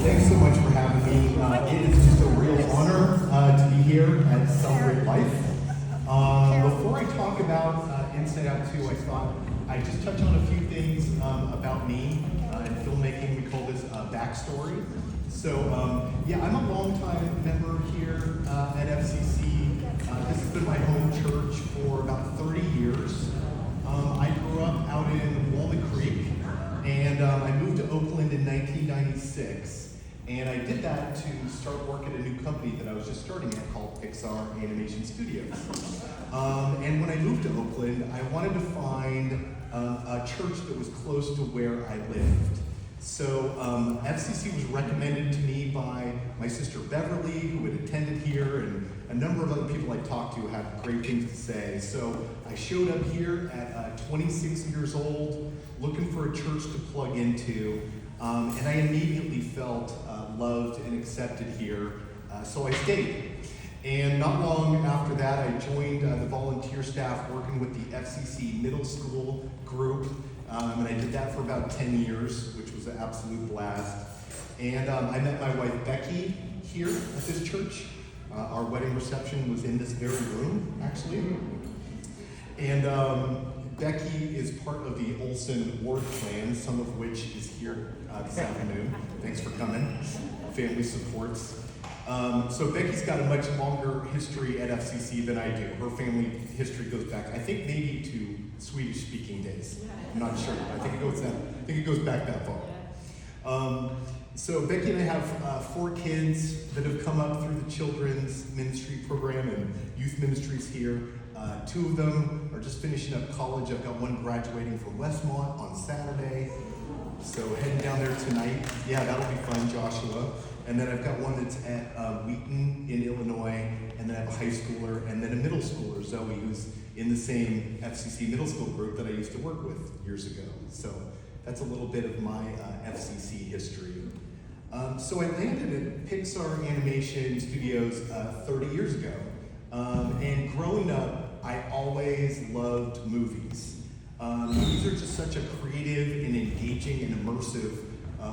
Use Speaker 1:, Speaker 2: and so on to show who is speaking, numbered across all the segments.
Speaker 1: Thanks so much for having me. It is just a real honor to be here at Celebrate Life. Before I talk about Inside Out 2, I thought I'd just touch on a few things about me. In filmmaking, we call this backstory. So, I'm a longtime member here at FCC. This has been my home church for about 30 years. I grew up out in Walnut Creek, and I moved to Oakland in 1996. And I did that to start work at a new company that I was just starting at called Pixar Animation Studios. And when I moved to Oakland, I wanted to find a church that was close to where I lived. So FCC was recommended to me by my sister Beverly, who had attended here, and a number of other people I talked to had great things to say. So I showed up here at 26 years old, looking for a church to plug into, and I immediately felt loved and accepted here, so I stayed. And not long after that, I joined the volunteer staff working with the FCC middle school group, and I did that for about 10 years, which was an absolute blast. And I met my wife Becky here at this church. Our wedding reception was in this very room, actually. And Becky is part of the Olsen Ward clan, some of which is here this afternoon. Thanks for coming. Family supports. So Becky's got a much longer history at FCC than I do. Her family history goes back, I think, maybe to Swedish-speaking days. I'm not sure. I think it goes back that far. So Becky and I have 4 kids that have come up through the children's ministry program and youth ministries here. 2 of them are just finishing up college. I've got one graduating from Westmont on Saturday. So heading down there tonight. Yeah, that'll be fun, Joshua. And then I've got one that's at Wheaton in Illinois, and then I have a high schooler, and then a middle schooler, Zoe, who's in the same FCC middle school group that I used to work with years ago. So that's a little bit of my FCC history. So I landed at Pixar Animation Studios 30 years ago. And growing up, I always loved movies. Movies are just such a creative and engaging and immersive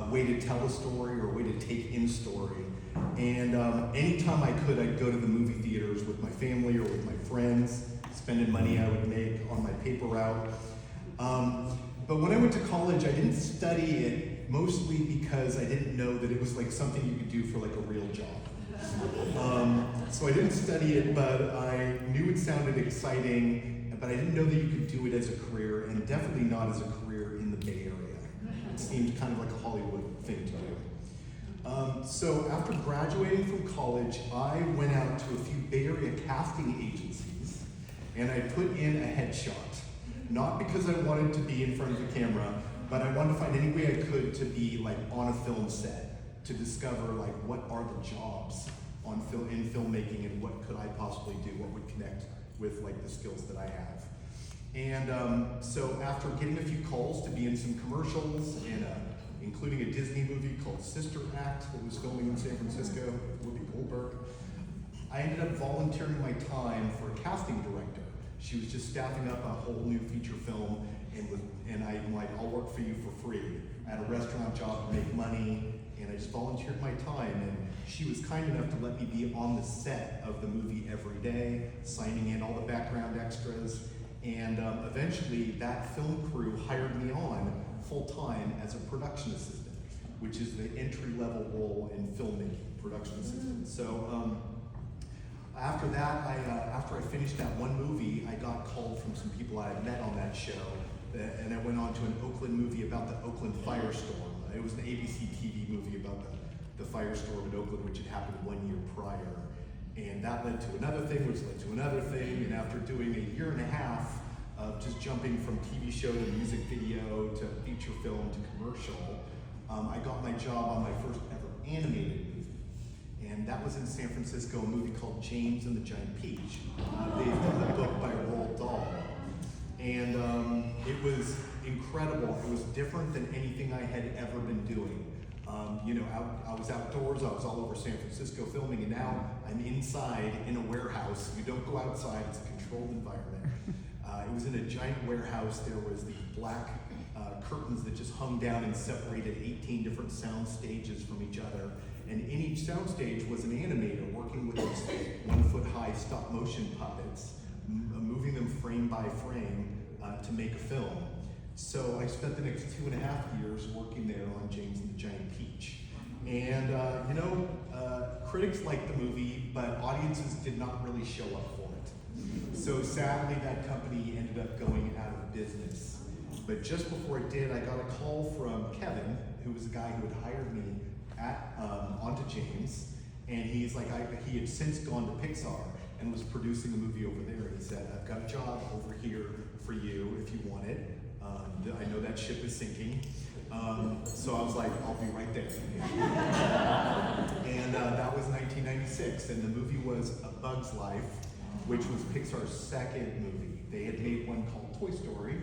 Speaker 1: way to tell a story or a way to take in story. And anytime I could, I'd go to the movie theaters with my family or with my friends, spending money I would make on my paper route. But when I went to college, I didn't study it mostly because I didn't know that it was like something you could do for like a real job. So I didn't study it, but I knew it sounded exciting, but I didn't know that you could do it as a career, and definitely not as a career in the Bay Area. It seemed kind of like a Hollywood thing to do. So after graduating from college, I went out to a few Bay Area casting agencies, and I put in a headshot. Not because I wanted to be in front of the camera, but I wanted to find any way I could to be like on a film set, to discover like what are the jobs on in filmmaking and what could I possibly do, what would connect with like the skills that I have. And so after getting a few calls to be in some commercials and including a Disney movie called Sister Act that was filming in San Francisco with Whoopi Goldberg, I ended up volunteering my time for a casting director. She was just staffing up a whole new feature film, and I'm like, I'll work for you for free. I had a restaurant job to make money, and I just volunteered my time, and she was kind enough to let me be on the set of the movie every day, signing in all the background extras, and eventually that film crew hired me on full-time as a production assistant, which is the entry-level role in filmmaking, production assistant. So after that, after I finished that one movie, I got called from some people I had met on that show, and I went on to an Oakland movie about the Oakland firestorm. It was an ABC TV movie about the firestorm in Oakland, which had happened 1 year prior. And that led to another thing, which led to another thing, and after doing a year and a half of just jumping from TV show to music video to feature film to commercial, I got my job on my first ever animated movie. And that was in San Francisco, a movie called James and the Giant Peach, based on the book by Roald Dahl. And it was incredible. It was different than anything I had ever been doing. I was outdoors, I was all over San Francisco filming, and now I'm inside in a warehouse. You don't go outside, it's a controlled environment. It was in a giant warehouse. There was the black curtains that just hung down and separated 18 different sound stages from each other. And in each sound stage was an animator working with these 1-foot-high stop-motion puppets, moving them frame by frame to make a film. So I spent the next 2.5 years working there on James and the Giant Peach. And critics liked the movie, but audiences did not really show up for it. So sadly, that company ended up going out of business. But just before it did, I got a call from Kevin, who was the guy who had hired me onto James, and he's like, he had since gone to Pixar and was producing a movie over there. He said, I've got a job over here for you if you want it. I know that ship is sinking. So I was like, I'll be right there. And that was 1996, and the movie was A Bug's Life, which was Pixar's second movie. They had made one called Toy Story,